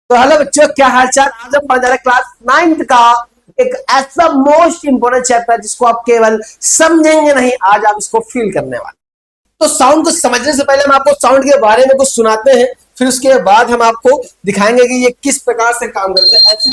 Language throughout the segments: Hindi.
तो हेलो बच्चों, क्या हाल चाल। आज हम पढ़ जा रहे हैं क्लास 9th का एक ऐसा मोस्ट इंपोर्टेंट चैप्टर जिसको आप केवल समझेंगे नहीं, आज आप इसको फील करने वाले। तो साउंड को समझने से पहले हम आपको साउंड के बारे में कुछ सुनाते हैं, फिर उसके बाद हम आपको दिखाएंगे कि ये किस प्रकार से काम करते हैं। ऐसे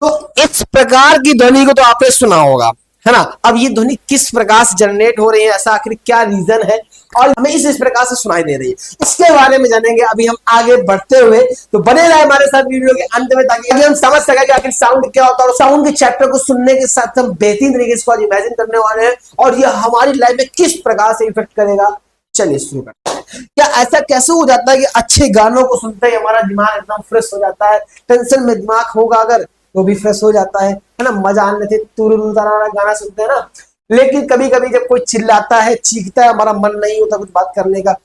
तो इस प्रकार की ध्वनि को तो आपने सुना होगा, है ना। अब ये ध्वनि किस प्रकार से जनरेट हो रही है, ऐसा आखिर क्या रीजन है और हमें इस प्रकार से सुनाई दे रही है, इसके बारे में जानेंगे। अभी हम आगे बढ़ते हुए, तो बने रहे हमारे साथ वीडियो के अंत में, ताकि हम समझ सके कि आखिर साउंड क्या होता है। और साउंड के चैप्टर को सुनने के साथ हम बेहतरीन तरीके से आज इमेजिन करने वाले हैं और ये हमारी लाइफ में किस प्रकार से इफेक्ट करेगा। चलिए शुरू करते हैं। क्या ऐसा कैसे हो जाता है कि अच्छे गानों को सुनते ही हमारा दिमाग एकदम फ्रेश हो जाता है। टेंशन में दिमाग होगा अगर तो भी फ्रेश हो जाता है ना। मजा आने थे तुरुरु तरारा गाना सुनते हैं ना। लेकिन कभी कभी जब कोई चिल्लाता है, चीखता है, हमारा मन नहीं होता कुछ बात करने का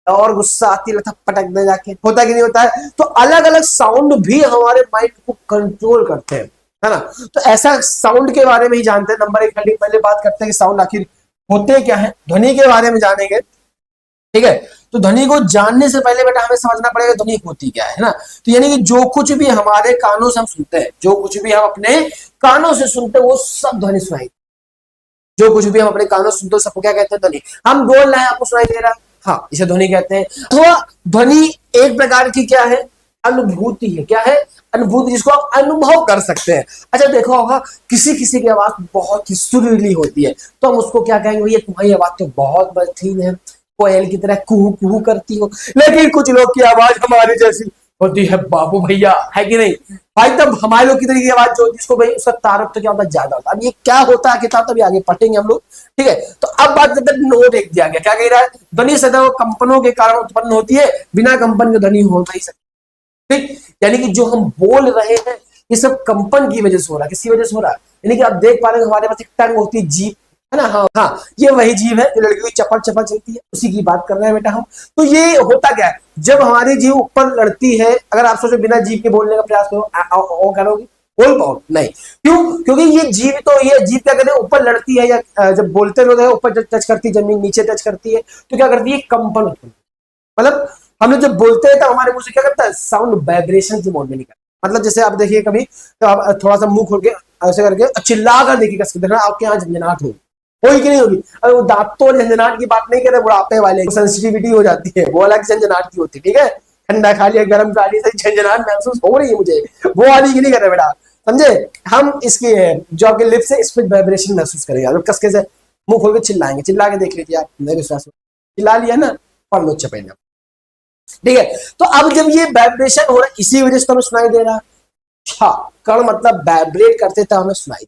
और गुस्सा आती है, पटक दे जाके, होता कि नहीं होता है। तो अलग अलग साउंड भी हमारे माइंड को कंट्रोल करते हैं, है ना। तो ऐसा साउंड के बारे में ही जानते हैं। नंबर एक, पहले बात करते हैं कि साउंड आखिर होते क्या है। ध्वनि के बारे में जानेंगे, ठीक है। तो ध्वनि को जानने से पहले बेटा हमें समझना पड़ेगा ध्वनि होती क्या है ना। तो यानी कि जो कुछ भी हमारे कानों से हम सुनते हैं, जो कुछ भी हम अपने कानों से सुनते हैं, वो सब ध्वनि सुनाई। जो कुछ भी हम अपने कानों से सुनते हैं सबको क्या कहते हैं? ध्वनि। हम बोल रहे हैं, आपको सुनाई दे रहा है, हाँ, इसे ध्वनि कहते हैं। तो ध्वनि एक प्रकार की क्या है? अनुभूति है। क्या है? अनुभूति, जिसको आप अनुभव कर सकते हैं। अच्छा, देखो होगा किसी किसी की आवाज बहुत ही सुरीली होती है, तो हम उसको क्या कहेंगे? भैया तुम्हारी आवाज तो बहुत बेहतरीन है, कोयल की तरह कुहू कुहू करती हो। लेकिन कुछ लोग की आवाज हमारी जैसी होती है बाबू भैया, है कि नहीं भाई। तब हमारे लोग की तरह की आवाज जो जिसको भाई उसका तारफ तो क्या होता है? ज्यादा होता है। अब ये क्या होता है किताब तभी आगे पढ़ेंगे हम लोग, ठीक है। तो अब बात करते हैं, नोट एक दिया गया, क्या कह रहा है? ध्वनि सदैव कंपनों के कारण उत्पन्न होती है, बिना कंपन के ध्वनि हो नहीं सकती। ठीक, यानी कि जो हम बोल रहे हैं ये सब कंपन की वजह से हो रहा है। किसकी वजह से हो रहा है? यानी कि आप देख पा रहे हैं हमारे पास एक टंग होती है, जीभ, है ना। हाँ हाँ, ये वही जीव है जो लड़कियों की चपल चपल चलती है, उसी की बात कर रहे हैं बेटा हम। तो ये होता क्या है? जब हमारी जीव ऊपर लड़ती है, अगर आप सोचो बिना जीव के बोलने का प्रयास करो, करोगे, बोल पाओ नहीं। क्यों? क्योंकि ये जीव, तो ये जीव क्या करते हैं? ऊपर लड़ती है या जब बोलते लोग ऊपर टच करती है, जमीन नीचे टच करती है, तो क्या करती है? कंपन उत्पन्न। मतलब हम लोग जब बोलते हैं तो हमारे मुंह से क्या करता है? साउंड वाइब्रेशन के मोड में निकलता है। मतलब जैसे आप देखिए कभी, तो आप थोड़ा सा मुंह खोल के ऐसे करके चिल्ला कर देखिए, कसके देखना आपके यहाँ झंझनाहट होगी कि नहीं होगी। अरे वो दांतों झंझनाहट की बात नहीं कर रहे, बुढ़ापे वाले सेंसिटिविटी हो जाती है, वो अलग झंझनाहट की होती है, ठीक है। ठंडा खा लिया, गर्म खा लिया, सही झंझनाहट महसूस हो रही है मुझे, वो वाली की नहीं कर रहे बेटा, समझे। हम इसकी जो आपके लिप्स है, इस पर वाइब्रेशन महसूस करेंगे। अगर कसके से मुंह खोल के चिल्लाएंगे, चिल्ला के देख लीजिए आप, मेरे विश्वास में चिल्ला लिया ना, पढ़ लो चपेट, ठीक है। तो अब जब ये वाइब्रेशन हो रहा है, इसी वजह से तो हमें सुनाई दे रहा है। हाँ, कण मतलब वाइब्रेट करते तो हमें सुनाई,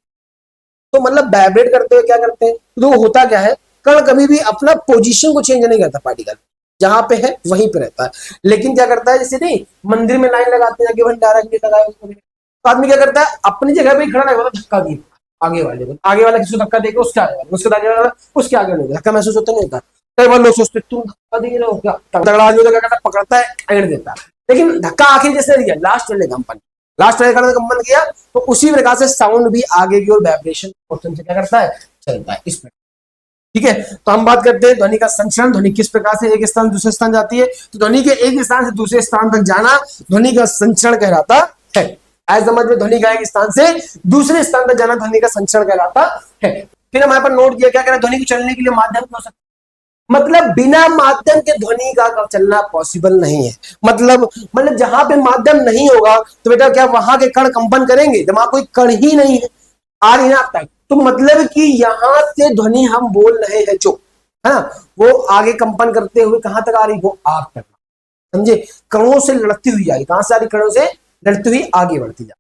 तो मतलब वाइब्रेट करते हुए क्या करते हैं? तो होता क्या है? कण कभी भी अपना पोजीशन को चेंज नहीं करता, पार्टिकल जहां पे है वहीं पे रहता है। लेकिन क्या करता है? जैसे नहीं मंदिर में लाइन लगाते हैं, जाके डायरेक्टली लगाए उसको, तो आदमी क्या करता है? अपनी जगह पे खड़ा रहेगा, धक्का दी आगे वाले को, आगे वाला किसी को धक्का देगा, उसके आगे वाला, उसके आगे वाला, उसके आगे वाला, धक्का महसूस होता नहीं होता। कई बार लोग सोचते तुम धक्का दे रहे हो क्या? तगड़ा आदमी तो क्या करता है? पकड़ता है, एड़ देता है। लेकिन धक्का आखिर जिसने दिया? लास्ट वाले कंपन, लास्ट वाले कंपन किया, तो उसी प्रकार से साउंड भी आगे की ओर वाइब्रेशन से क्या करता है? चलता है इस प्रकार, ठीक है। तो हम बात करते हैं ध्वनि का संचरण। ध्वनि किस प्रकार से एक स्थान दूसरे स्थान जाती है? तो ध्वनि के एक स्थान से दूसरे स्थान तक जाना ध्वनि का संचरण कहलाता है। ऐसा समझ में, ध्वनि का एक स्थान से दूसरे स्थान तक जाना ध्वनि का संचरण कहलाता है। फिर हमारे पास नोट दिया, क्या कह रहा है? ध्वनि को चलने के लिए माध्यम हो सकता है, मतलब बिना माध्यम के ध्वनि का चलना पॉसिबल नहीं है। मतलब जहां पे माध्यम नहीं होगा तो बेटा क्या वहां के कण कंपन करेंगे? जब वहां कोई कण ही नहीं है, आ रही ना आप तक, तो मतलब कि यहां से ध्वनि हम बोल रहे हैं जो, है ना, वो आगे कंपन करते हुए कहां तक आ रही? वो आप तक, समझे। कणों से लड़ती हुई आई, कहां से आ रही? कणों से लड़ती हुई आगे बढ़ती जा,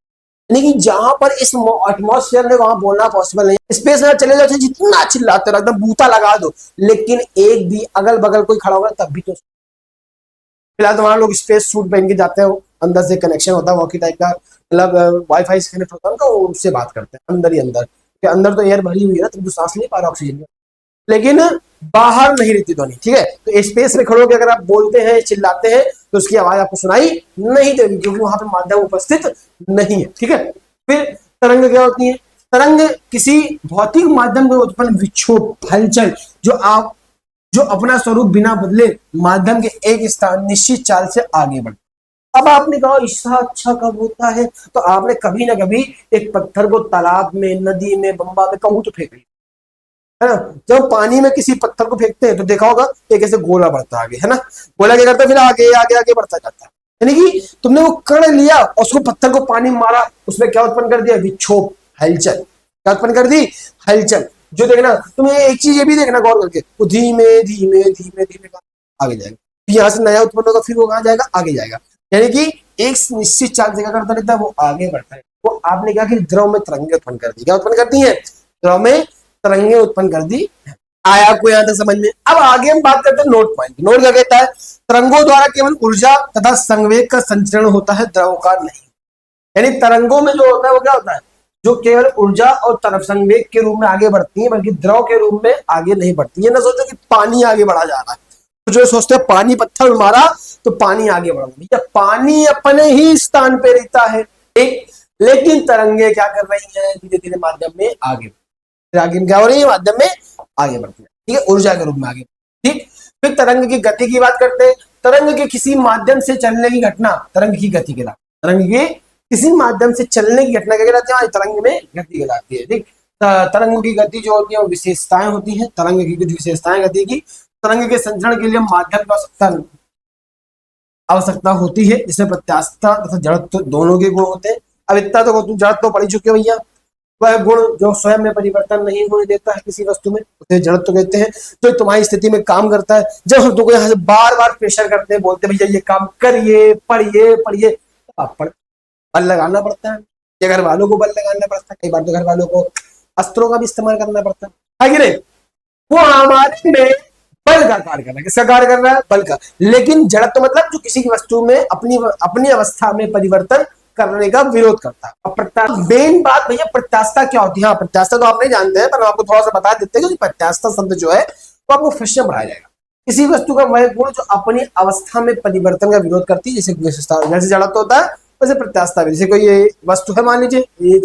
लेकिन जहां पर इस एटमॉस्फेयर में वहां बोलना पॉसिबल नहीं। स्पेस में चले जाओ, जितना चिल्लाते रहो, एकदम बूता लगा दो, लेकिन एक भी अगल बगल कोई खड़ा होगा तब भी तो। फिलहाल तो वहां लोग स्पेस सूट पहन के जाते हो, अंदर से कनेक्शन होता है वॉकी टाइप का, मतलब वाईफाई से कनेक्ट होता है उनका, वो उससे बात करते हैं अंदर ही अंदर, के अंदर तो एयर भरी हुई है ना, तुम तो सांस नहीं पा रहा ऑक्सीजन, लेकिन बाहर नहीं रहती ध्वनि, ठीक है। तो स्पेस में खड़े होकर अगर आप बोलते हैं, चिल्लाते हैं, तो उसकी आवाज आपको सुनाई नहीं देगी, क्योंकि वहां पे माध्यम उपस्थित नहीं है, ठीक है। फिर तरंग क्या होती है? तरंग किसी भौतिक माध्यम में उत्पन्न विक्षोभ, हलचल, जो अपना स्वरूप बिना बदले माध्यम के एक स्थान निश्चित चाल से आगे बढ़ता है। अब आपने कहा इससे अच्छा कब होता है, तो आपने कभी ना कभी एक पत्थर को तालाब में, नदी में, बम्बा में कहूं तो फेंक लिया, है ना। जब पानी में किसी पत्थर को फेंकते हैं तो देखा होगा एक ऐसे गोला बढ़ता आगे, है ना। गोला क्या करता है, फिर आगे आगे आगे बढ़ता जाता है। यानी कि तुमने वो कण लिया और उसको पत्थर को पानी में मारा, उसमें क्या उत्पन्न कर दिया, विक्षोभ, हलचल। क्या उत्पन्न कर दी, हलचल। जो देखना तुम्हें एक चीज ये भी देखना गौर करके, वो धीमे धीमे धीमे धीमे आगे जाएगा, फिर यहाँ से नया उत्पन्न होगा, फिर वो कहाँ जाएगा, आगे जाएगा। यानी कि एक निश्चित चाल से क्या करता रहता है, वो आगे बढ़ता है। वो आपने क्या कि द्रव में तरंगे उत्पन्न कर दी। क्या उत्पन्न करती है, द्रव में तरंगे उत्पन्न कर दी। आया आपको यहां तक समझ में। अब आगे हम बात करते हैं नोट पॉइंट। नोट क्या कहता है, तरंगों द्वारा केवल ऊर्जा तथा संवेग का संचरण होता है, द्रव का नहीं। यानी तरंगों में जो होता है वो क्या होता है, जो केवल ऊर्जा और तरफ संवेग के रूप में आगे बढ़ती है, बल्कि द्रव के रूप में आगे नहीं बढ़ती है। ना सोचो कि पानी आगे बढ़ा जा रहा है, तो जो सोचते हैं पानी पत्थर मारा तो पानी आगे बढ़ रही है, पानी अपने ही स्थान पे रहता है, ठीक। लेकिन तरंगे क्या कर रही है, धीरे धीरे माध्यम में आगे क्या हो रही है, माध्यम में आगे बढ़ती है, ठीक है, ऊर्जा के रूप में आगे, ठीक। फिर तरंग की गति की बात करते हैं। तरंग के किसी माध्यम से चलने की घटना तरंग की गति कहलाती है। तरंग के किसी माध्यम से चलने की घटना क्या कहलाती है, तरंग में गति कहलाती है, ठीक। तरंग की गति जो होती है वो विशेषताएं होती है, तरंग की कुछ विशेषताएं गति की। तरंग के संचरण के लिए माध्यम की आवश्यकता होती है, जिसमें प्रत्यास्थता तथा जड़त्व दोनों के गुण होते हैं। अब इतना तो तुम जड़त्व तो पढ़ चुके हो भैया। वह गुण जो स्वयं में परिवर्तन नहीं होने देता है किसी वस्तु में, उसे जड़त्व कहते हैं। जो तुम्हारी स्थिति में काम करता है, जब हम तुमको यहाँ से बार बार प्रेशर करते हैं, बोलते हैं भैया ये काम करिए, पढ़िए पढ़िए, तो आप बल लगाना पड़ता है, या घर वालों को बल लगाना पड़ता है, कई बार तो घर वालों को अस्त्रों का भी इस्तेमाल करना पड़ता है कि नहीं। वो हमारे में बल का कार्य कर रहा है, किसका कार्य कर रहा है, बल का। लेकिन जड़त्व मतलब जो किसी की वस्तु में अपनी अवस्था में परिवर्तन करने का विरोध करता है। मेन बात भैया प्रत्यास्थता क्या होती है। हाँ, प्रत्यास्थता तो आप नहीं जानते हैं, पर आपको थोड़ा सा बता देते हैं कि प्रत्यास्थता शब्द जो है वो आपको फिर पढ़ाया जाएगा। किसी वस्तु का वह गुण जो अपनी अवस्था में परिवर्तन का विरोध करती है, जैसे विशेषता, जैसे जड़त्व होता है वैसे प्रत्यास्थता भी। जैसे कोई ये वस्तु है, मान लीजिए ये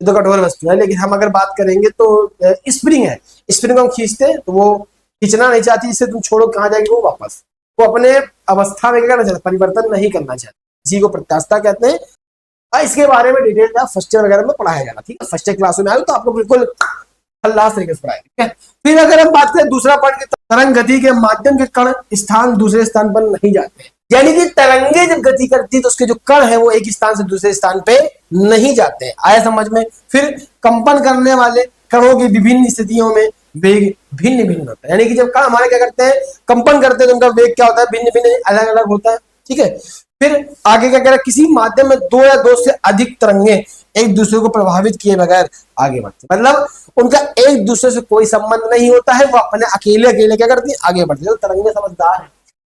तो कठोर वस्तु है, लेकिन हम अगर बात करेंगे तो स्प्रिंग है, स्प्रिंग को हम खींचते हैं तो वो खींचना नहीं चाहती, जिससे तुम छोड़ो कहाँ जाएगी वो वापस, वो अपने अवस्था में क्या करना चाहता, परिवर्तन नहीं करना चाहता, इसी को प्रत्यास्थता कहते हैं। इसके बारे में डिटेल में फर्स्ट ईयर वगैरह में पढ़ाया जाना, ठीक है। फर्स्ट ईयर क्लास में आए तो आपको बिल्कुल खल्लास तरीके से पढ़ाएंगे, ठीक है। फिर अगर हम बात करें दूसरा पॉइंट, तरंग गति के माध्यम के कण स्थान दूसरे स्थान पर नहीं जाते, यानी कि तरंगे जब गति करती है तो उसके जो कण है वो एक स्थान से दूसरे स्थान पे नहीं जाते हैं। आया समझ में। फिर कंपन करने वाले कणों की विभिन्न स्थितियों में वेग भिन्न भिन्न होता है, यानी कि जब कण हमारे क्या करते हैं, कंपन करते हैं तो उनका वेग क्या होता है, भिन्न भिन्न अलग अलग होता है, ठीक है। फिर आगे क्या कह रहा है, किसी माध्यम में दो या दो से अधिक तरंगे एक दूसरे को प्रभावित किए बगैर आगे बढ़ते, मतलब उनका एक दूसरे से कोई संबंध नहीं होता है, वो अपने अकेले अकेले क्या करती है, आगे बढ़ती है। तो तरंगे समझदार है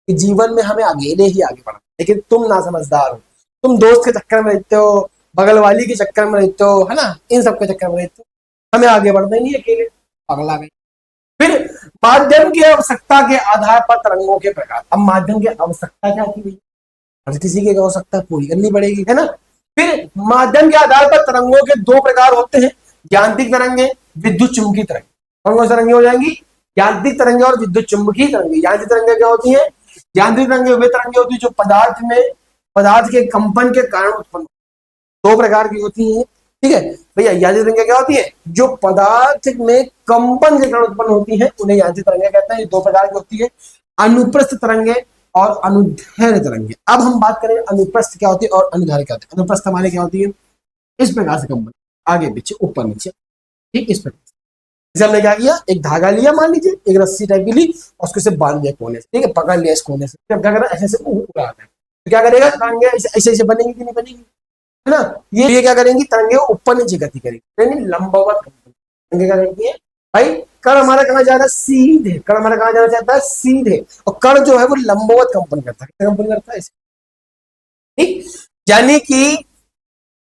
कि जीवन में हमें अकेले ही आगे बढ़ना, लेकिन तुम ना समझदार हो, तुम दोस्त के चक्कर में रहते हो, बगल वाली के चक्कर में रहते हो, है ना, इन सब के चक्कर में रहते हो, हमें आगे बढ़ना ही नहीं अकेले, पगला गई। फिर माध्यम की आवश्यकता के आधार पर तरंगों के प्रकार। अब माध्यम की आवश्यकता क्या थी, हर किसी की आवश्यकता पूरी करनी पड़ेगी, है ना। फिर माध्यम के आधार पर तरंगों के दो प्रकार होते हैं, यांत्रिक तरंगे, विद्युत चुंबकीय तरंगे। कौन कौन सी तरंगे हो जाएंगी, यांत्रिक तरंगे और विद्युत चुंबकीय तरंगे। यांत्रिक तरंगे क्या होती है, यांत्रिक तरंगे वे तरंगे होती है जो पदार्थ के कंपन के कारण उत्पन्न, दो प्रकार की होती है, ठीक है भैया। यांत्रिक तरंगे क्या होती है, जो पदार्थ में कंपन के कारण उत्पन्न होती है, उन्हें यांत्रिक तरंगे कहते हैं। दो प्रकार की होती है, अनुप्रस्थ तरंगे और अनुदैर्घ्य तरंगे। अब हम बात करें अनुप्रस्थ क्या होती है और अनुदैर्घ्य क्या होती है। अनुप्रस्थ हमारे क्या होती है, इस प्रकार से कंपन, आगे पीछे ऊपर नीचे, ठीक, इस प्रकार। जैसे हमने क्या किया, एक धागा लिया, मान लीजिए एक रस्सी टाइप की ली और उसको से बांध दिया कोने से, ठीक है, पकड़ लिया इस कोने से, फिर क्या करें, ऐसे ऐसे उड़ा दें, तो क्या करेगा, तरंगे ऐसे ऐसे बनेगी कि नहीं बनेगी, है ना। ये क्या करेंगी, तरंगे ऊपर नीचे गति करेगी, यानी लंबवत कंपन। तरंगे क्या करती है भाई, कण हमारा कहाँ जा रहा है, सीधे, कण हमारा कहाँ जाना चाहता है, सीधे, और कण जो है वो लंबवत कंपन करता है, कंपन करता है, ठीक। यानी कि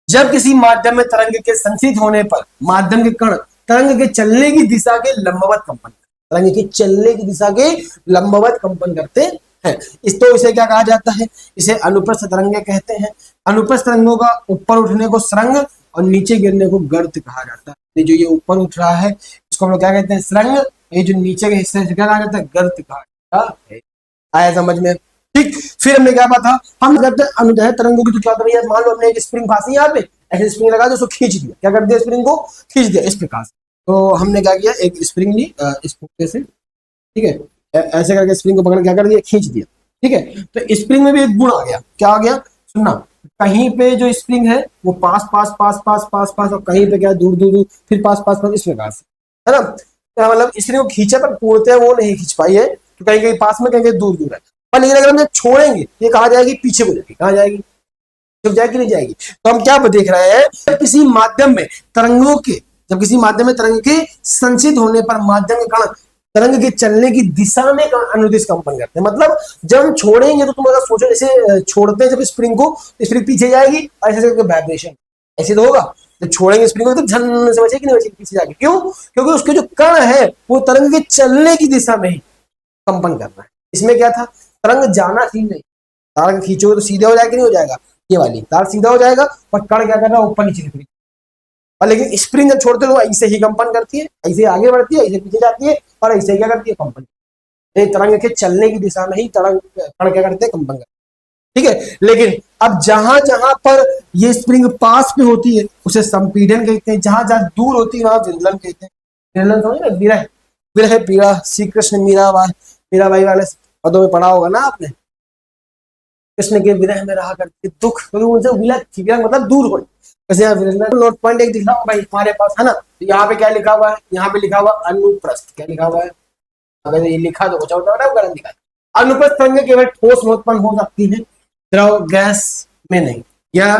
जब किसी माध्यम में तरंग के संचित होने पर माध्यम के कण तरंग के चलने की दिशा के लंबवत कंपन, तरंग के चलने की दिशा के लंबवत कंपन करते हैं। इसे क्या कहा जाता है, इसे अनुप्रस्थ तरंगे कहते हैं। अनुप्रस्थ तरंगों का ऊपर उठने को सरंग और नीचे गिरने को गर्त कहा जाता है। जो ये ऊपर उठ रहा है इसको हम लोग क्या कहते हैं, सरंग, ये जो नीचे का हिस्सा है क्या कहा जाता है, गर्त कहा है। आया समझ में? ठीक, फिर हमने क्या बात था, हम करते हैं अनुदैर्ध्य तरंगों की। तो क्या करें, मान लो हमने एक स्प्रिंग फांसी यहाँ पे, ऐसे स्प्रिंग लगा दो, उसको खींच दिया, क्या कर दिया, स्प्रिंग को खींच दिया इस प्रकार से। तो हमने क्या किया, एक स्प्रिंग ली इस पुट्टे से, ठीक है, ऐसे करके स्प्रिंग को पकड़ क्या कर दिया, खींच दिया, ठीक है। तो स्प्रिंग में भी एक गुण आ गया, क्या आ गया, सुनना, कहीं पे जो स्प्रिंग है वो पास पास पास पास पास पास, और कहीं पे क्या दूर दूर दूर, फिर पास पास पास, इस प्रकार से, है ना। तो मतलब स्प्रिंग को खींचा पर पूर्णतः वो नहीं खींच पाई है, तो कहीं कहीं पास में, कहीं कहीं दूर दूर है। पर लेकिन अगर हम छोड़ेंगे, ये कहा जाएगी पीछे को जाएगी, कहा जाएगी, जब जाएगी नहीं जाएगी। तो हम क्या देख रहे हैं, जब किसी माध्यम में तरंगों के, जब किसी माध्यम में तरंग के संचित होने पर माध्यम के कारण तरंग के चलने की दिशा में अनुदिश कंपन करते हैं। मतलब जब हम छोड़ेंगे, तो तुम अगर सोचो, जैसे छोड़ते हैं जब स्प्रिंग को, स्प्रिंग पीछे जाएगी, ऐसे करके वाइब्रेशन ऐसे तो होगा। जब छोड़ेंगे स्प्रिंग को तो झन से बचेगी, नहीं बचेगी, पीछे जाके, क्यों, क्योंकि उसके जो कण है वो तरंग के चलने की दिशा में ही कंपन करना है। इसमें क्या था, तरंग जाना ही नहीं, तार खींचोगे तो सीधे हो जाएगा, नहीं हो जाएगा, ये वाली तार सीधा हो जाएगा, पर कण क्या कर रहा है, ऊपर नीचे निकल। और लेकिन स्प्रिंग जब छोड़ते हो ऐसे ही कंपन करती है, ऐसे आगे बढ़ती है, ऐसे पीछे जाती है, और ऐसे क्या करती है, कंपन। तरंग के चलने की दिशा में ही तरंग कण क्या करते हैं, कंपन करते हैं, ठीक है। लेकिन अब जहां जहां पर ये स्प्रिंग पास पे होती है उसे संपीड़न कहते हैं, जहां जहां दूर होती है वहां विरलन कहते हैं। विरलन समझ ना, विरह, विरह पीड़ा, श्री कृष्ण मीराबाई वाले पदों में पढ़ा होगा ना आपने, कृष्ण के विरह में रहा करते दुख, क्योंकि उनसे विरह मतलब दूर हो। वैसे यहाँ नोट पॉइंट एक दिख रहा हो भाई हमारे पास, है ना। तो यहाँ पे क्या लिखा हुआ है, यहाँ पे लिखा हुआ अनुप्रस्थ, क्या लिखा हुआ है, अगर ये लिखा तो कुछ होता है, गलत लिखा। अनुप्रस्थ तरंगें केवल ठोस में उत्पन्न हो सकती है, द्रव गैस में नहीं, या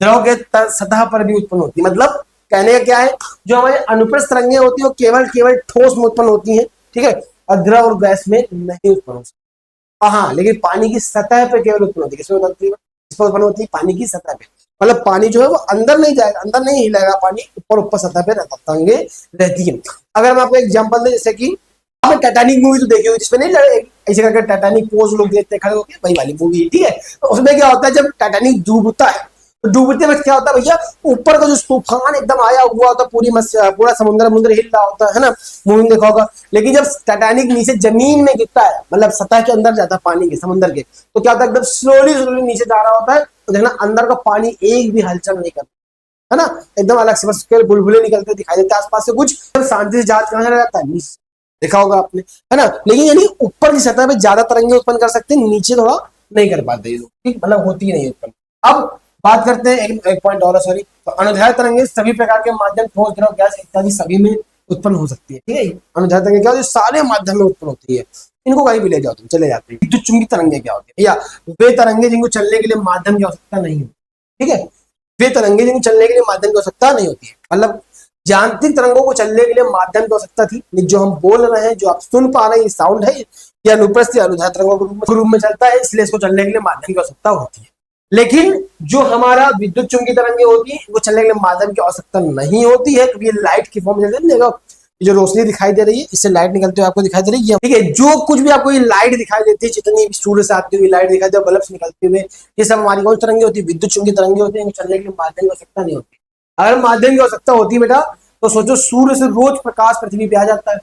द्रव के सतह पर भी उत्पन्न होती है। मतलब कहने का क्या है, जो हमारे अनुप्रस्थ तरंगें होती है वो केवल केवल ठोस में उत्पन्न होती है, ठीक है, और द्रव और गैस में नहीं उत्पन्न हो सकती। हाँ, लेकिन पानी की सतह पे केवल उत्पन्न होती है, किसमें उत्पन्न होती है, पानी की सतह पे। मतलब पानी जो है वो अंदर नहीं जाएगा, अंदर नहीं हिलेगा पानी, ऊपर ऊपर सतह पे तरंगे रहती है। अगर मैं आपको एग्जांपल दें, जैसे कि आपने टाइटैनिक मूवी तो देखी होगी, जिसमें नहीं लड़े ऐसे करके टाइटैनिक पोज लोग देखते खड़े होकर, वही वाली मूवी, ठीक है। तो उसमें क्या होता है, जब टाइटैनिक डूबता है, तो डूबते वक्त क्या होता है भैया, ऊपर का जो तूफान एकदम आया हुआ होता है, पूरा समुद्र हिल रहा होता है ना, मूवी देखा होगा। लेकिन जब टाइटैनिक नीचे जमीन में गिरता है, मतलब सतह के अंदर जाता है पानी के, समुद्र के, तो क्या होता है, एकदम स्लोली स्लोली नीचे जा रहा होता है, तो देखना अंदर का पानी एक भी हलचल नहीं करता, है ना, एकदम अलग से, बस बुलबुले निकलते दिखाई देते आसपास से, कुछ शांति से जहाज कहां रहता है, नीचे, देखा होगा आपने, है ना। लेकिन यानी ऊपर की सतह पे ज्यादा तरंगे उत्पन्न कर सकते हैं, नीचे थोड़ा नहीं कर पाते ये लोग, ठीक, मतलब होती ही नहीं उत्पन्न। अब बात करते हैं एक पॉइंट और, सॉरी। तो अनुदैर्ध्य तरंगे सभी प्रकार के माध्यम, ठोस, द्रव, गैस इत्यादि सभी में उत्पन्न हो सकती है, ठीक है। अनुदैर्ध्य तरंगे क्या होती है, सारे माध्यम में उत्पन्न होती है, इनको कहीं भी ले जाओ तुम, चले जाते हैं। विद्युत चुंबकीय तरंगे क्या होती है, या वे तरंगे जिनको चलने के लिए माध्यम की आवश्यकता नहीं होती, ठीक है, वे तरंगे जिनको चलने के लिए माध्यम की आवश्यकता नहीं होती है। मतलब यांत्रिक तरंगों को चलने के लिए माध्यम की आवश्यकता थी, जो हम बोल रहे हैं, जो आप सुन पा रहे हैं, ये साउंड है, या अनुप्रस्थ या अनुदैर्ध्य तरंगों के रूप में चलता है, इसलिए इसको चलने के लिए माध्यम की आवश्यकता होती है। लेकिन जो हमारा विद्युत चुंबकीय तरंगे होती है, वो चलने के लिए माध्यम की आवश्यकता नहीं होती है, क्योंकि ये लाइट की फॉर्म में चलते हैं। जो रोशनी दिखाई दे रही है, इससे लाइट निकलती हुई आपको दिखाई दे रही है, ठीक है। जो कुछ भी आपको ये लाइट दिखाई देती है, जितनी भी सूर्य से आती हुई लाइट दिखाई देती है, बल्ब से निकलते हुए, ये सब हमारी कौन तरंगे होती है, विद्युत चुंबकीय तरंगे होती है, चलने के लिए माध्यम की आवश्यकता नहीं होती। अगर माध्यम की आवश्यकता होती है बेटा, तो सोचो सूर्य से रोज प्रकाश पृथ्वी पे आ जाता है,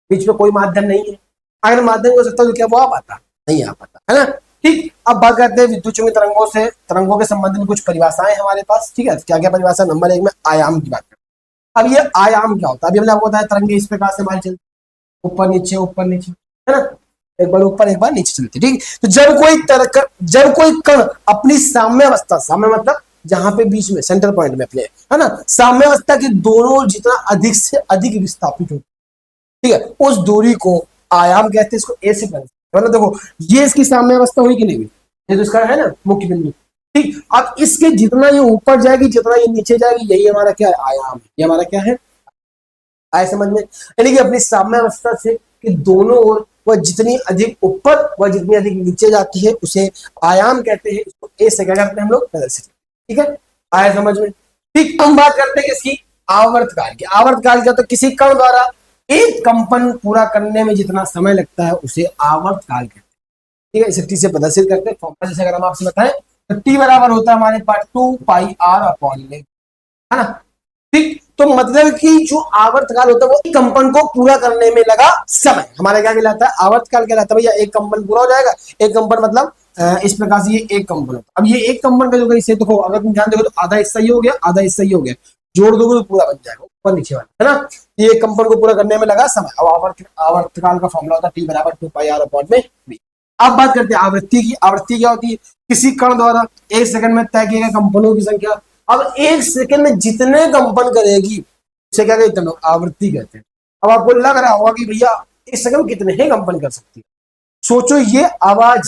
बीच में कोई माध्यम नहीं है। अगर माध्यम की आवश्यकता तो क्या वो आ पाता, नहीं आ पाता, है ना। ठीक, अब बात करते हैं विद्युत चुंबकीय तरंगों के संबंध में कुछ परिभाषाएं हमारे पास, ठीक है। क्या क्या परिभाषा, नंबर 1 में आयाम की बात करते हैं। अब ये आयाम क्या होता है, अभी हमने आपको बताया तरंगे इस प्रकार से हमारी चलती, ऊपर नीचे, है ना, एक बार ऊपर एक बार नीचे चलती, ठीक। तो जब कोई कण अपनी साम्यावस्था मतलब जहां पे बीच में सेंटर पॉइंट में अपने, है ना, साम्यावस्था के दोनों जितना अधिक से अधिक विस्थापित हो, ठीक है, उस दूरी को आयाम कहते हैं। इसको ए से मतलब देखो, ये इसकी साम्यावस्था हुई कि नहीं हुई, ये तो इसका है ना मुख्य बिंदु, ठीक। अब इसके जितना ये ऊपर जाएगी, जितना ये नीचे जाएगी, यही हमारा क्या है, आयाम। ये हमारा क्या है, आए समझ में, यानी कि अपनी साम्यावस्था से कि दोनों ओर वह जितनी अधिक ऊपर वह जितनी अधिक नीचे जाती है, उसे आयाम कहते हैं। इसको ए से क्या करते हैं हम लोग, प्रदर्शित, ठीक है, आया समझ में। ठीक, हम बात करते हैं किसकी, आवर्तकाल की। आवर्तकाल क्या, तो किसी कण द्वारा एक कंपन पूरा करने में जितना समय लगता है उसे आवर्तकाल कहते हैं, ठीक है। इसे टी से प्रदर्शित करते हैं। फॉर्मूला जैसे अगर हम आपसे बताएं, तो टी बराबर होता है हमारे पास 2 पाई r अपॉन, है ना। ठीक, तो तो मतलब कि जो आवर्तकाल होता है वो एक कंपन को पूरा करने में लगा समय, हमारा क्या कहलाता है, आवर्तकाल कहलाता है। भैया एक कंपन पूरा हो जाएगा, एक कंपन मतलब इस प्रकार से ये एक कंपन होता है। अब ये एक कंपन का जो हिस्से देखो, अगर तुम ध्यान देखो तो आधा हिस्सा ही हो गया, आधा हिस्सा ही हो गया, जोड़ दोगे तो पूरा बन जाएगा ऊपर नीचे वाला, है ना। ये एक कंपन को पूरा करने में लगा समय। अब आवर्तकाल का फॉर्मूला होता है टी बराबर 2 पाई r में v। अब बात करते हैं आवृत्ति की। आवृत्ति क्या होती है, किसी कण द्वारा एक सेकंड में तय किए गए कंपनों की संख्या। अब एक सेकंड में जितने कंपन करेगी उसे क्या कहते हैं, आवृत्ति कहते हैं। अब आपको लग रहा होगा कि भैया एक सेकंड में कितने ही कंपन कर सकती है। सोचो ये आवाज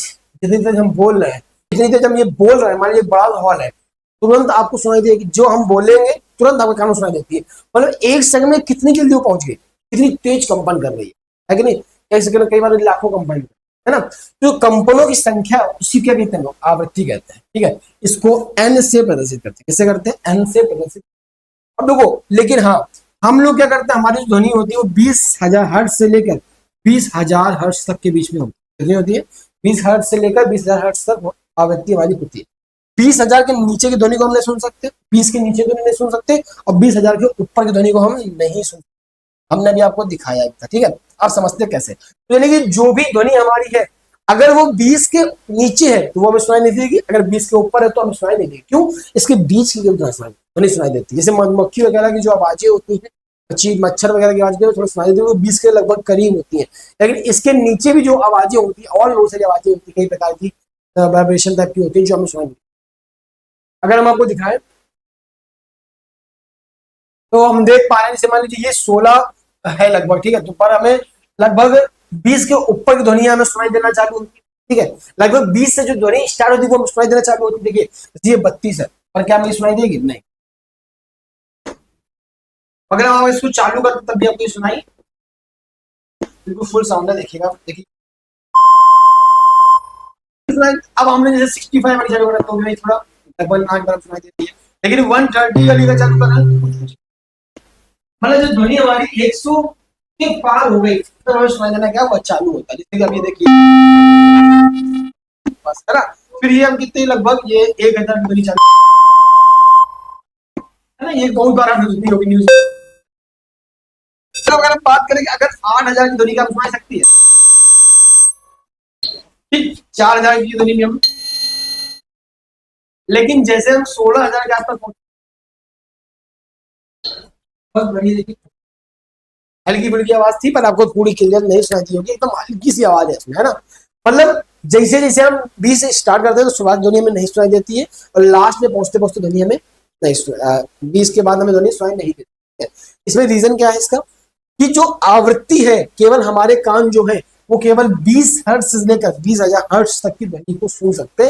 जितनी देर हम बोल रहे हैं, जितनी देर हम ये बोल रहे हैं, मान लीजिए बड़ा हॉल है, तुरंत आपको सुनाई देगी, जो हम बोलेंगे तुरंत आपको कानों सुनाई देती है। मतलब एक सेकंड में कितनी जल्दी वो पहुंच गई, कितनी तेज कंपन कर रही है कि नहीं। एक सेकंड में कई बार लाखों कंपन, है ना। तो कंपनों की संख्या उसी के कहते हैं, आवृत्ति कहते हैं, ठीक है। इसको एन से प्रदर्शित करते हैं, किससे करते हैं, एन से प्रदर्शित। अब देखो, लेकिन हाँ, हम लोग क्या करते हैं, हमारी जो ध्वनि होती है वो 20,000 हर्ट्ज से लेकर 20,000 हर्ट्ज तक के बीच में होती है। 20 हर्ट्ज से लेकर 20,000 हर्ट्ज तक आवृत्ति वाली होती है। 20,000 के नीचे की ध्वनि को हम नहीं सुन सकते, 20 के नीचे ध्वनि नहीं सुन सकते, और 20,000 के ऊपर की ध्वनि को हम नहीं सुन। हमने भी आपको दिखाया था, ठीक है। आप समझते कैसे, तो यानी कि जो भी ध्वनि हमारी है, अगर वो 20 के नीचे है तो वो हमें सुनाई नहीं देगी, अगर 20 के ऊपर है तो हमें सुनाई नहीं देगी। क्यों, इसके बीच की ध्वनि सुनाई देती है। जैसे मधुमक्खी वगैरह की जो आवाजें होती है, मच्छर वगैरह की आवाजें थोड़ी सुनाई देती है, वो 20 के लगभग करीब होती है। लेकिन इसके नीचे भी जो आवाजें होती है, और बहुत सारी आवाजें होती है, कई प्रकार की वाइब्रेशन टाइप की होती है, जो हमें सुनाई देती है। अगर हम आपको दिखाएं तो हम देख पा रहे हैं, जैसे मान लीजिए ये 16 है लगभग, ठीक है। तो पर हमें लगभग 20 के ऊपर की ध्वनि हमें सुनाई देना चालू होती है, ठीक है। लगभग 20 से जो ध्वनि स्टार्ट होती है वो हमें सुनाई देना चालू होती है। देखिए ये 32 है, पर क्या हमें सुनाई देगी, नहीं। अगर हम इसको चालू करते तब भी आपको सुनाई, बिल्कुल फुल साउंड है, देखिएगा, देखिए। अब हमने जैसे 65 वाली चालू करा तो भी थोड़ा डबल नाक तरफ सुनाई देती है, लेकिन 130 वाली का चालू करा, मतलब जो ध्वनि हमारी 100 के पार हो गई तो हमें सुनाई देना क्या हुआ, चालू होता है। जैसे कि अभी देखिए, बस, है ना। फिर ये हम कितने, लगभग ये 1,000 की ध्वनि चालू, है ना। ये बहुत बार हमने सुनी होगी न्यूज। अगर हम बात करें कि अगर 8,000 की ध्वनि का हम सुना सकती है, ठीक, 4,000 की ध्वनि में हम, लेकिन जैसे हम 16,000 के आसपास पहुंचे, बहुत बढ़िया, देखिए हल्की फुल्की आवाज थी, पर आपको पूरी क्लियर नहीं सुनाई होगी, एकदम हल्की सी आवाज है इसमें, है ना। मतलब जैसे जैसे हम 20 से स्टार्ट करते हैं तो शुरुआत ध्वनि हमें नहीं सुनाई देती है, और लास्ट में पहुंचते पहुंचते ध्वनि हमें नहीं, 20 के बाद हमें ध्वनि सुनाई नहीं देती है। इसमें रीजन क्या है इसका, कि जो आवृत्ति है, केवल हमारे कान जो है वो केवल 20 हर्ट्ज से लेकर 20,000 हर्ट्ज तक की ध्वनि को सुन सकते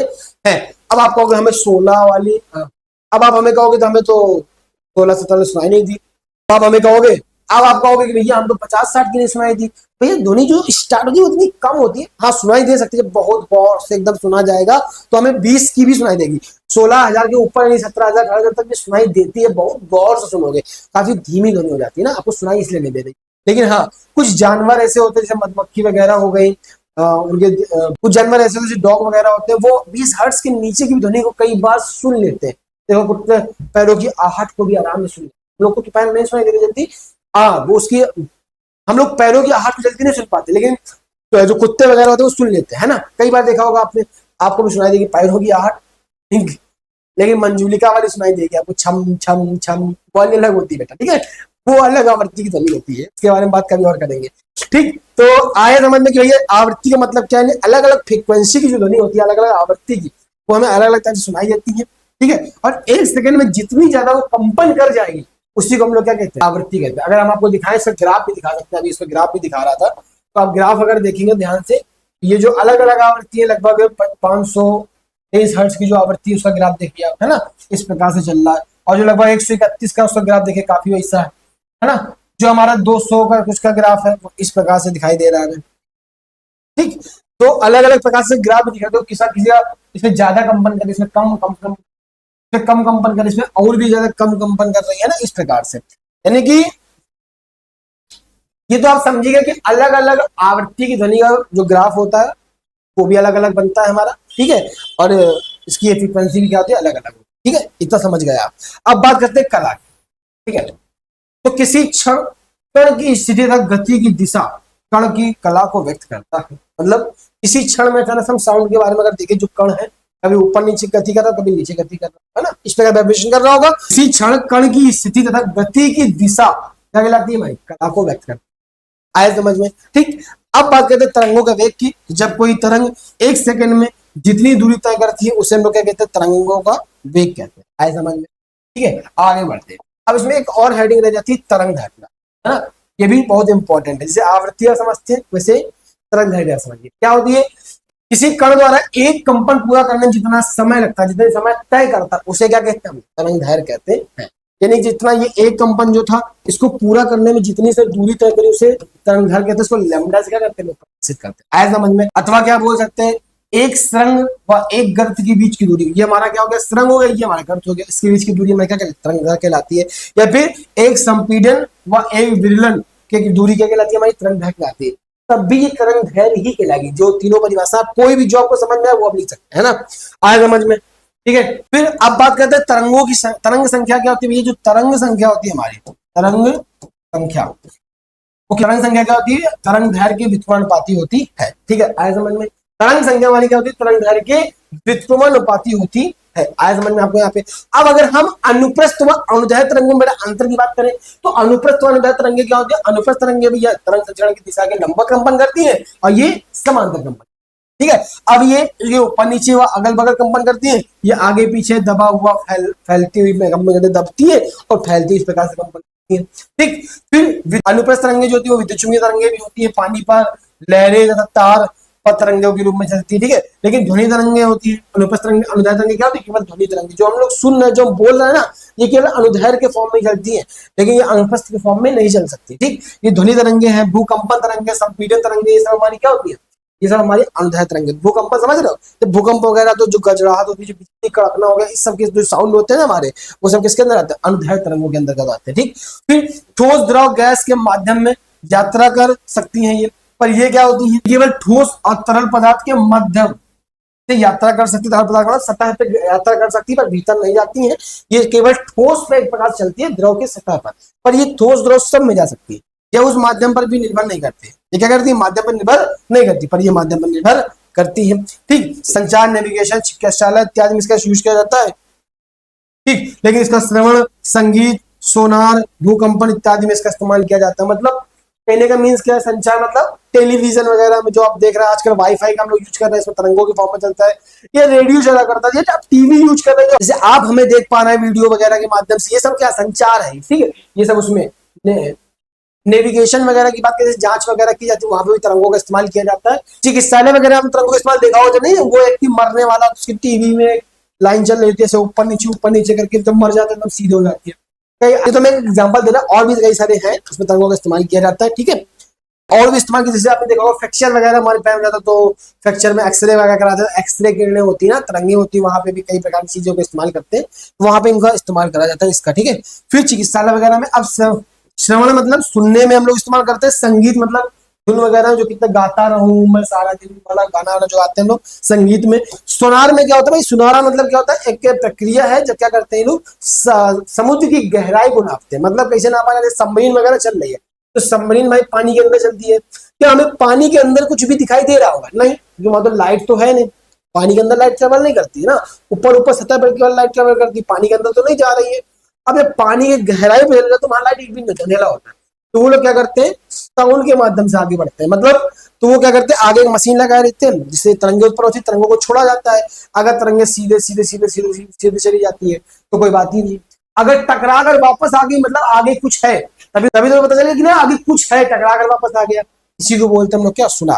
हैं। अब आप कहोगे हमें 16 वाली, अब आप हमें कहोगे तो हमें तो 16-17 सुनाई नहीं दी। आप हमें कहोगे, अब आप कहोगे कि भैया हम तो 50-60 की नहीं सुनाई दी। भैया ध्वनि जो स्टार्ट होती है उतनी कम होती है, हाँ सुनाई दे सकती है, बहुत गौर से एकदम सुना जाएगा तो हमें 20 की भी सुनाई देगी। 16,000 के ऊपर नहीं, 17,000 18,000 तक भी सुनाई देती है, बहुत गौर से सुनोगे। काफी धीमी ध्वनि हो जाती है ना, आपको सुनाई इसलिए नहीं दे रही। लेकिन हाँ, कुछ जानवर ऐसे होते हैं, जैसे मधुमक्खी वगैरह हो गई, उनके कुछ जानवर ऐसे होते हैं, डॉग वगैरह होते हैं, वो 20 हर्ट्ज के नीचे की ध्वनि को कई बार सुन लेते हैं। देखो कुत्ते पैरों की आहट को भी आराम से सुन लेते हैं। लोग को की पैर नहीं सुनाई देती जल्दी, वो उसकी, हम लोग पैरों की आहट को जल्दी नहीं सुन पाते, लेकिन तो जो कुत्ते वगैरह होते हैं वो सुन लेते हैं, है ना। कई बार देखा होगा आपने, आपको भी सुनाई देगी पैरों की आहट, लेकिन मंजूलिका वाली सुनाई देगी आपको, छम छम छम, वो अलग होती है बेटा, ठीक है। वो अलग आवृत्ति की ध्वनि होती है, इसके बारे में बात कभी और करेंगे, ठीक। तो आए समझ में कि भैया आवृत्ति का मतलब क्या है, अलग अलग फ्रीक्वेंसी की जो ध्वनि होती है, अलग अलग आवृत्ति की, वो हमें अलग अलग तरह से सुनाई देती है, ठीक है। और एक सेकंड में जितनी ज्यादा वो कंपन कर जाएगी उसी को हम लोग क्या कहते हैं, आवृत्ति कहते हैं। अगर हम आपको दिखाएं, इसका ग्राफ भी दिखा सकते हैं, अभी इसका ग्राफ भी दिखा रहा था, तो आप ग्राफ अगर देखेंगे ध्यान से, ये जो अलग अलग आवृत्ति है, लगभग 523 हर्ट्ज की जो आवृत्ति है उसका ग्राफ देखिए आप, है ना, इस प्रकार से चल रहा है। और जो लगभग 131 का उसका ग्राफ देखिए, काफी वैसा है ना। जो हमारा 200 का कुछ का ग्राफ है वो इस प्रकार से दिखाई दे रहा है, ठीक। तो अलग अलग प्रकार से ग्राफ दिखा, तो किसी का इसमें ज्यादा कंपन कर, इसमें कम कम कम, कम कंपन कर, इसमें और भी ज्यादा कम कंपन कर रही है ना, इस प्रकार से। यानी कि ये तो आप समझिएगा कि अलग अलग आवृत्ति की ध्वनि का जो ग्राफ होता है वो भी अलग अलग बनता है हमारा, ठीक है। और इसकी फ्रीक्वेंसी भी क्या होती है, अलग अलग, ठीक है। इतना समझ गए आप। अब बात करते हैं कला की, ठीक है। तो किसी क्षण कण की स्थिति तथा गति की दिशा कण की कला को व्यक्त करता है। मतलब किसी क्षण में हम साउंड के बारे में अगर देखें, जो कण है कभी ऊपर नीचे गति कर रहा है, कभी नीचे गति कर रहा है ना, इस प्रकार वाइब्रेशन कर रहा होगा। किसी क्षण कण की स्थिति तथा गति की दिशा क्या कहलाती है भाई, कला को व्यक्त करता है। आया समझ में? ठीक। अब बात करते हैं तरंगों का वेग की। जब कोई तरंग 1 सेकंड में जितनी दूरी तय करती है उसे हम लोग क्या कहते हैं, तरंगों का वेग कहते हैं। आया समझ में? ठीक है, आगे बढ़ते हैं। अब इसमें एक और हेडिंग रह जाती है, तरंग दैर्घ्य, है ना। ये भी बहुत इंपॉर्टेंट है। जैसे आवृत्तियां समझते हैं वैसे तरंग दैर्घ्य समझिए। क्या होती है? किसी कण द्वारा एक कंपन पूरा करने में जितना समय लगता है, जितने समय तय करता है, उसे क्या कहते हैं, तरंग दैर्घ्य कहते हैं। यानी जितना ये एक कंपन जो था, इसको पूरा करने में जितनी से दूरी तय करी उसे तरंग दैर्घ्य कहते हैं। इसको लैम्डा से क्या करते हैं, प्रकाशित करते हैं। आया समझ में? अथवा क्या बोल सकते हैं, एक सुरंग व एक गर्त के बीच की दूरी, ये हमारा क्या हो गया, सुरंग हो गया, ये हमारा गर्त हो गया, इसके बीच की दूरी हमारे क्या कहलाती है, तरंग दैर्घ्य कहलाती है। या फिर एक संपीड़न व एक विरलन की दूरी क्या कहलाती है, हमारी तरंग दैर्घ्य कहलाती है। तब भी ये तरंग दैर्घ्य ही कहलाएगी। जो तीनों परिभाषा कोई भी जो आपको समझ में है वो आप लिख सकते हैं, है ना। आया समझ में? ठीक है। फिर अब बात करते हैं तरंगों की तरंग संख्या क्या होती है। ये जो तरंग संख्या होती है हमारी, तरंग संख्या, वो तरंग संख्या क्या होती है, तरंग दैर्घ्य के व्युत्क्रमानुपाती होती है। ठीक है, आया समझ में? तरंग संख्या वाली क्या होती है, तरंग दैर्घ्य के व्युत्क्रमानुपाती होती है। आया समझ में आपको? यहाँ पे अब अगर हम अनुप्रस्थ व अनुदैर्घ्य तरंगों में अंतर की बात करें तो अनुप्रस्थ व अनुदैर्घ्य तरंगे क्या होती है, अनुप्रस्थ तरंगे भी तरंग संचरण की दिशा के लंबवत कंपन करती है और ये समांतर कंपन। ठीक है। अब ये ऊपर नीचे व अगल बगल कंपन करती है, ये आगे पीछे दबा हुआ फैलती हुई दबती है और फैलती है, इस प्रकार से कंपन करती है। ठीक। फिर अनुप्रस्थ तरंगे जो होती है वो विद्युत चुंबकीय तरंगे भी होती है, पानी पर लहरें तथा तार पर तरंगों के रूप में चलती है। ठीक है। लेकिन ध्वनि तरंगे होती है, अनुप्रस्थ तरंगे, अनुदैर्घ्य तरंगे क्या होती है, केवल ध्वनि तरंगे। जो हम लोग सुन रहे हैं, जो हम बोल रहे हैं ना, ये केवल अनुदैर्घ्य के फॉर्म में चलती है, लेकिन ये अनुप्रस्थ के फॉर्म में नहीं चल सकती। ठीक। ये ध्वनि तरंगे हैं, भूकंपन तरंगे, संपीड़न तरंगे, ये सब हमारी क्या होती है, ये सब हमारी अनुदैर्घ्य तरंगे। भूकंप समझ रहे हो, तो भूकंप वगैरह तो जो गजराहट होती है, जो बिजली कड़कना हो गया, इस सब के जो साउंड होते हैं ना हमारे, वो सब किसके अंदर आते हैं, अनुदैर्घ्य तरंगों के अंदर आते हैं। ठीक। फिर ठोस द्रव गैस के माध्यम में यात्रा कर सकती हैं ये, पर ये क्या होती है, केवल ठोस और तरल पदार्थ के माध्यम से यात्रा कर सकती है। तरल पदार्थ सतह पे यात्रा कर सकती है पर भीतर नहीं जाती है। ये केवल ठोस पे एक प्रकार चलती है, द्रव के सतह पर ये ठोस द्रव सब में जा सकती है। या उस माध्यम पर भी निर्भर नहीं करती है। ये क्या करती है, माध्यम पर निर्भर नहीं करती, पर ये माध्यम पर निर्भर करती है। ठीक। संचार, नेविगेशन, चिकित्सालय इत्यादि में इसका यूज किया जाता है। ठीक। लेकिन इसका श्रवण, संगीत, सोनार, भूकंपन इत्यादि में इसका इस्तेमाल किया जाता है। मतलब कहने का मीन्स क्या है, संचार मतलब टेलीविजन वगैरह में जो आप देख रहे हैं आजकल, वाईफाई का हम लोग यूज कर रहे हैं, इसमें तरंगों के फॉर्म में चलता है। ये रेडियो चला करता है, आप टीवी यूज कर रहे हैं, जैसे आप हमें देख पा रहे हैं वीडियो वगैरह के माध्यम से, ये सब क्या संचार है। ठीक है। ये सब उसमें नेविगेशन वगैरह की बात करें, जांच वगैरह की जाती है, वहां पे भी तरंगों का इस्तेमाल किया जाता है। चिकित्सालय वगैरह में तरंगों का इस्तेमाल देखा हो, जो नहीं वो एक मरने वाला, उसकी टीवी में लाइन चल रही थी, ऊपर नीचे करके जब मर जाता है तब सीधे हो जाती है। तो मैं एग्जांपल दे रहा हूं, और भी कई सारे हैं उसमें तरंगों का इस्तेमाल किया जाता है। ठीक है। और भी इस्तेमाल, जैसे आपने देखा होगा फ्रैक्चर वगैरह हमारे पैर में जाता तो फ्रैक्चर में एक्सरे वगैरह कराते हैं, एक्सरे किरणें होती है ना, तरंगे होती है, वहां पे भी कई प्रकार की चीजों का इस्तेमाल करते हैं, वहां पे इनका इस्तेमाल करा जाता है इसका। ठीक है। फिर चिकित्सालय वगैरह में अब श्रवण मतलब सुनने में हम लोग इस्तेमाल करते हैं, संगीत मतलब धुन वगैरह जो कितना गाता रहूं मैं सारा दिन वाला गाना वाला जो आते हैं लोग संगीत में। सोनार में क्या होता है भाई, सुनारा मतलब क्या होता है, एक प्रक्रिया है जब क्या करते हैं लोग समुद्र की गहराई को नापते हैं। मतलब कैसे नापा जाता है, सबमरीन वगैरह चल रही है तो सबमरीन भाई पानी के अंदर चलती है, क्या हमें पानी के अंदर कुछ भी दिखाई दे रहा होगा, नहीं, क्योंकि मतलब लाइट तो है नहीं, पानी के अंदर लाइट ट्रेवल नहीं करती है ना, ऊपर ऊपर सतह पर केवल लाइट ट्रेवल करती है, पानी के अंदर तो नहीं जा रही है। अब पानी की गहराई में चल रहा तो वहां लाइट एक भी अंधेरा होता है, तो वो लोग क्या करते हैं साउंड के माध्यम से आगे बढ़ते हैं। मतलब तो वो क्या करते हैं, आगे एक मशीन लगा देते हैं जिससे तरंगे उत्पन्न होती है, तरंगों को छोड़ा जाता है। अगर तरंगे सीधे सीधे सीधे सीधे सीधे चली जाती है तो कोई बात ही नहीं, अगर टकरा कर वापस आ गई मतलब आगे कुछ है, तभी तभी तो पता चलेगा कि ना आगे कुछ है, टकरा कर वापस आ गया, इसी को बोलते हैं हम लोग क्या, सुना।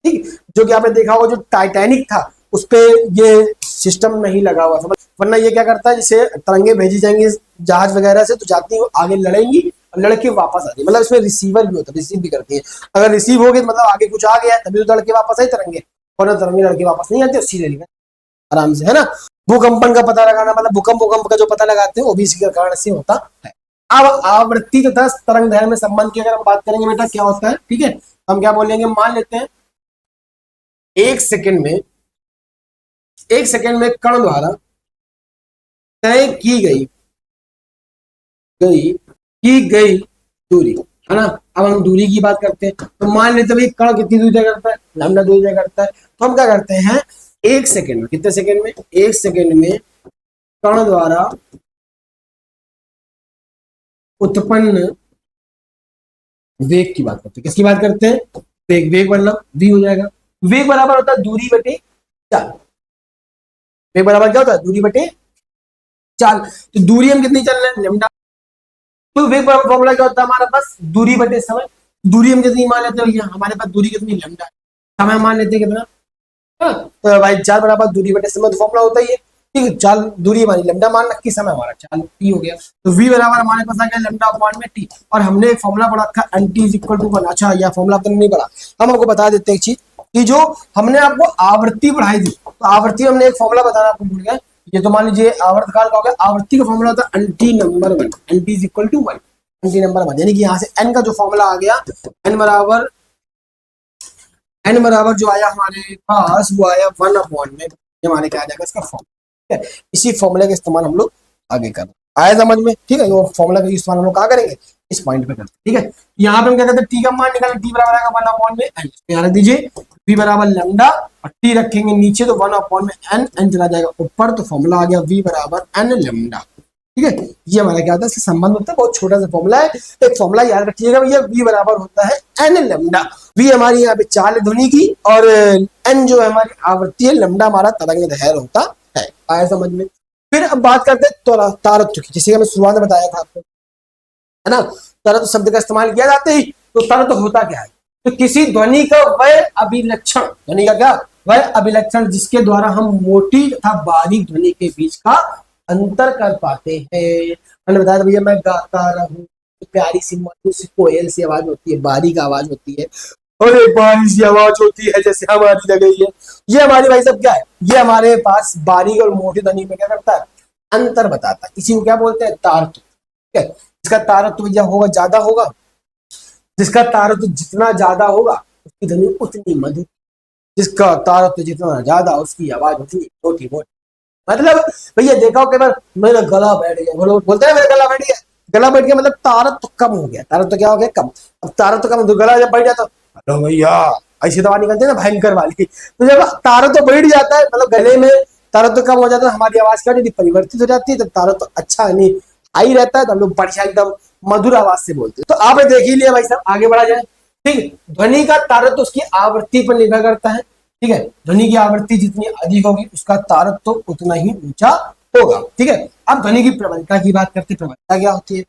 ठीक। जो कि आपने देखा होगा जो टाइटैनिक था उस पे ये सिस्टम नहीं लगा हुआ, समझ, वरना ये क्या करता है, जैसे तरंगे भेजी जाएंगी जहाज वगैरह से तो जाती है आगे लड़ेंगी, लड़के वापस आ गई, मतलब इसमें रिसीवर भी होता है, रिसीव भी करती है। अगर रिसीव हो गई मतलब आगे कुछ आ गया तभी तो लड़के वापस आई तरंगे, वरना तरंगे लड़के वापस नहीं आते, सीधे निकल आराम से, है ना। भूकंपन का पता लगाना मतलब भूकंप का जो पता लगाते हैं वो भी इसी कारण से होता है। अब आवृत्ति तथा तरंग दैर्घ्य में संबंध की अगर हम बात करेंगे बेटा क्या होता है, ठीक है, हम क्या बोलेंगे, मान लेते हैं एक सेकंड में कण द्वारा तय की गई की गई दूरी, है ना। अब हम दूरी की बात करते हैं, तो मान लेते भाई कण कितनी दूरी तय करता है, लैम्डा दूरी तय करता है। तो हम क्या करते हैं, एक सेकेंड में, कितने सेकेंड में, एक सेकेंड में कण द्वारा उत्पन्न वेग की बात करते हैं। किसकी बात करते हैं, वेग। वेग मतलब v हो जाएगा, वेग बराबर होता है दूरी बटे चाल। वेग बराबर क्या होता है, दूरी बटे चाल। तो दूरी हम कितनी चल रहे हैं, लैम्डा। तो वेग बराबर फॉर्मूला क्या होता है हमारे पास, दूरी बटे समय। दूरी हम कितनी मान लेते हैं भैया, हमारे पास दूरी कितनी, लैम्डा। समय मान लेते हैं कितना, हाँ, तो भाई चाल बराबर दूरी बटे समय, तो फॉर्मूला होता ही है। ठीक है, चाल दूरी हमारी लैम्डा मान रखी, समय हमारा चाल टी हो गया। तो v बराबर हमारे पास आ गया लैम्डा अपॉन में टी। और हमने एक फॉर्मूला पढ़ा रखा N T is equal to 1। अच्छा, यह फॉर्मूला तो नहीं पढ़ा, हम आपको बता देते हैं एक चीज कि जो हमने आपको आवृत्ति पढ़ाई थी, तो आवृत्ति हमने एक फॉर्मूला बताना आपको भूल गया। ये तो मान लीजिए आवर्तकाल का हो गया, आवृत्ति का फॉर्मूला होता है N T number 1, N T is equal to 1, N T number 1। यानी कि यहाँ से एन का जो फॉर्मूला आ गया, एन बराबर जो आया हमारे पास वो आया 1 अपॉन में, ये हमारे क्या आ जाएगा इसका फॉर्मूला। ठीक है, इसी फॉर्मूले का इस्तेमाल हम लोग आगे कर आया समझ में। ठीक है, वो फॉर्मूला का इस्तेमाल हम लोग कहाँ करेंगे, इस पॉइंट पे करते हैं। ठीक है, यहाँ पे हम क्या करते हैं, टी का मान निकालें, टी बराबर आएगा 1 अपॉन में एन। यहाँ रख दीजिए v बराबर लैम्डा, और टी रखेंगे नीचे तो 1 अपॉन में एन, एन चला जाएगा ऊपर, तो फॉर्मूला आ गया v बराबर एन लैम्डा। ठीक है, ये हमारा क्या होता है, इससे संबंध होता है, बहुत छोटा सा फॉर्मूला है। एक फॉर्मूला याद रखिएगा भैया, v बराबर होता है एन लैम्डा। v हमारी यहाँ पे चाल ध्वनि की, और n जो है हमारी आवृत्ति है, लैम्डा हमारा तरंग दैर्घ्य होता है। आया समझ में। फिर अब बात करते हैं तारत्व की, जिसे मैं शुरुआत में बताया था आपको, है ना। तारत्व शब्द का इस्तेमाल किया जाते ही, तो तारत्व होता क्या है, तो किसी ध्वनि का वह अभिलक्षण, ध्वनि का क्या, वह अभिलक्षण जिसके द्वारा हम मोटी तथा बारीक ध्वनि के बीच का अंतर कर पाते हैं। मैंने बताया था भैया, मैं गाता रहूं, तो प्यारी सी मधुर सी कोयल सी आवाज होती है, बारीक आवाज होती है, और एक बारीक सी आवाज होती है जैसे हमारी लग है। ये हमारी भाई सब क्या है, ये हमारे पास बारीक और मोटी ध्वनि में क्या करता है, अंतर बताता है। इसी को क्या बोलते हैं, तारत्व। ठीक है, इसका तारत्व भैया होगा, ज्यादा होगा, जिसका तारत्व जितना ज्यादा होगा उसकी ध्वनि उतनी मधुर, जिसका तारत्व जितना ज्यादा उसकी आवाज उतनी छोटी मोटी। मतलब भैया देखा हो कई बार, मेरा गला बैठ गया, बोलते हैं मेरा गला बैठ गया, गला बैठ गया मतलब तारत्व कम हो गया। तारत्व क्या हो गया, कम। अब तारत्व कम, तो गला जब बैठ जाता, हेलो भैया, ऐसी दवा निकलती है ना भयंकर वाली। तो जब तारत्व बैठ जाता है, मतलब गले में तारत्व कम हो जाता है, हमारी आवाज क्या होती है, परिवर्तित हो जाती है। तो तारत्व अच्छा नहीं आई रहता है, तो हम लोग बढ़िया एकदम मधुर आवाज से बोलते हैं। तो आप देख ही लिया भाई साहब, आगे बढ़ा जाए। ठीक, ध्वनि का तारत्व उसकी आवृत्ति पर निर्भर करता है। ठीक है, ध्वनि की आवृत्ति जितनी अधिक होगी उसका तारत्व तो उतना ही ऊंचा होगा। ठीक है, अब ध्वनि की प्रबलता की बात करते हैं। प्रबलता क्या होती है,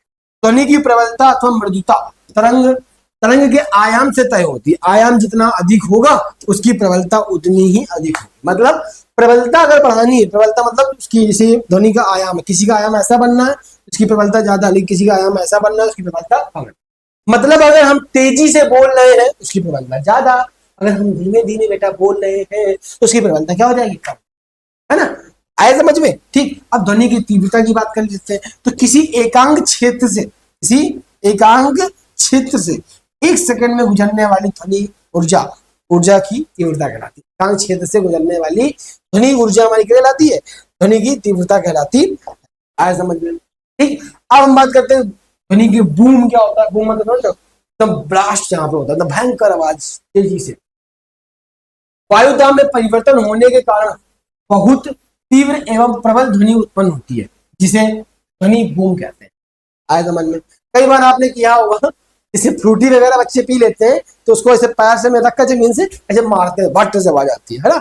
ध्वनि की प्रबलता अथवा मृदुता तरंग तरंग के आयाम से तय होती है। आयाम जितना अधिक होगा उसकी प्रबलता उतनी ही अधिक होगी। मतलब प्रबलता अगर बढ़ानी है, प्रबलता मतलब उसकी, जैसे ध्वनि का आयाम है, किसी का आयाम ऐसा बनना है उसकी प्रबलता ज्यादा, लेकिन किसी का आयाम ऐसा बनना है उसकी प्रबलता कम। मतलब अगर हम तेजी से बोल रहे हैं उसकी प्रबलता ज्यादा, अगर हम धीमे धीमे बेटा बोल रहे हैं तो उसकी प्रबलता क्या हो जाएगी, कम, है ना। आए समझ में। ठीक, अब ध्वनि की तीव्रता की बात कर लेते हैं। तो किसी एकांक क्षेत्र से, किसी एकांक क्षेत्र से एक सेकंड में गुजरने वाली ध्वनि ऊर्जा, ऊर्जा की तीव्रता कहलाती है। एकांक क्षेत्र से गुजरने वाली ध्वनि ऊर्जा हमारी कहलाती है, ध्वनि की तीव्रता कहलाती। आए समझ में। ठीक, अब हम बात करते हैं ध्वनि की बूम क्या होता है। बूम मतलब एकदम ब्लास्ट जहां पे होता है, भयंकर आवाज तेजी से, वायुदाब में परिवर्तन होने के कारण बहुत तीव्र एवं प्रबल ध्वनि उत्पन्न होती है, जिसे ध्वनि बूम कहते हैं। आए समझ में। कई बार आपने किया होगा, जैसे फ्रूटी वगैरह बच्चे पी लेते हैं तो उसको ऐसे पैर से में रख कर जमीन से ऐसे मारते हैं, भट्ट से आवाज आती है ना।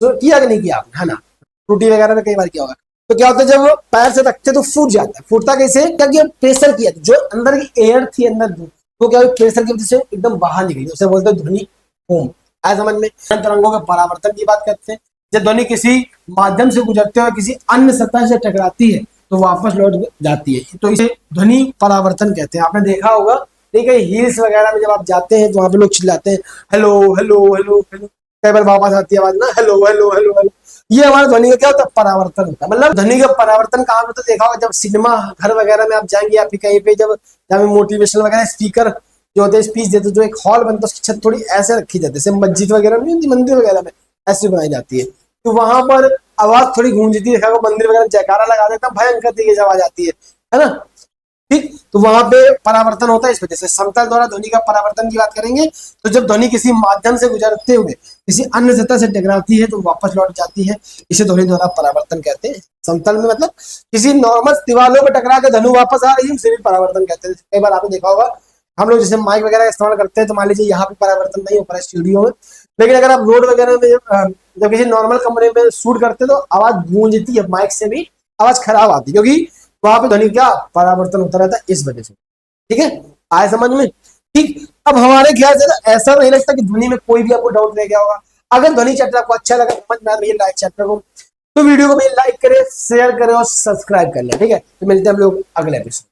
तो किया कि नहीं किया आपने, है ना। फ्रूटी वगैरह में कई बार किया होगा। तो क्या होता है, जब पैर से रखते तो फूट जाता है। फूटता कैसे, क्या प्रेशर किया जो अंदर की एयर थी, अंदर तो क्या प्रेशर की वजह से एकदम बाहर निकली, उसे बोलते हैं ध्वनि बूम। आया समझ में। तरंगों के परावर्तन की बात करते हैं। जब ध्वनि किसी माध्यम से गुजरते हुए किसी अन्य सतह से टकराती है तो वापस लौट जाती है, तो इसे ध्वनि परावर्तन कहते हैं। आपने देखा होगा, ठीक है, हिल्स वगैरह में जब आप जाते हैं तो वहां पे लोग चिल्लाते हैं हेलो हेलो हेलो हेलो, कई बार वापस आती है आवाज ना, हेलो हेलो हेलो हेलो। ये हमारे ध्वनि का क्या होता है, परावर्तन होता है। मतलब ध्वनि का परावर्तन कहाँ पे, तो देखा होगा जब सिनेमा घर वगैरह में आप जाएंगे या फिर कहीं पे जब जहाँ मोटिवेशनल वगैरह स्पीकर जो होते हैं स्पीच देते, जो एक हॉल बनता है उसकी छत थोड़ी ऐसे रखी जाती है, जैसे मस्जिद वगैरह में, मंदिर वगैरह में ऐसी बनाई जाती है। तो वहां पर आवाज थोड़ी गूंजती है, देखा मंदिर वगैरह जयकारा लगा देता है, भयंकर तेज आवाज आती है ना। ठीक, तो वहां पे परावर्तन होता है इस वजह से। समतल द्वारा ध्वनि का परावर्तन की बात करेंगे तो जब ध्वनि किसी माध्यम से गुजरते हुए किसी अन्य सतह से टकराती है तो वापस लौट जाती है, इसे ध्वनि द्वारा परावर्तन कहते हैं। समतल में मतलब किसी नॉर्मल दीवारों पर टकरा के धनु वापस आ रही है, उसे भी परावर्तन कहते हैं। कई बार आपने देखा होगा हम लोग जैसे माइक वगैरह इस्तेमाल करते हैं तो मान लीजिए यहाँ पे परावर्तन नहीं हो पा रहा है स्टूडियो में, लेकिन अगर आप रोड वगैरह में जब किसी नॉर्मल कमरे में शूट करते हैं तो आवाज गूंजती है, माइक से भी आवाज खराब आती है क्योंकि वहां पे ध्वनि क्या परावर्तन होता रहता है इस वजह से। ठीक है, आए समझ में? ठीक, अब हमारे ख्याल से ऐसा नहीं लगता कि ध्वनि में कोई भी आपको डाउट रह गया होगा। अगर ध्वनि चैप्टर आपको अच्छा लगा, समझ में आ रही है लाइक चैप्टर को, तो वीडियो को भी लाइक करें, शेयर करें और सब्सक्राइब कर लें। ठीक है, तो मिलते हैं हम लोग अगले एपिसोड।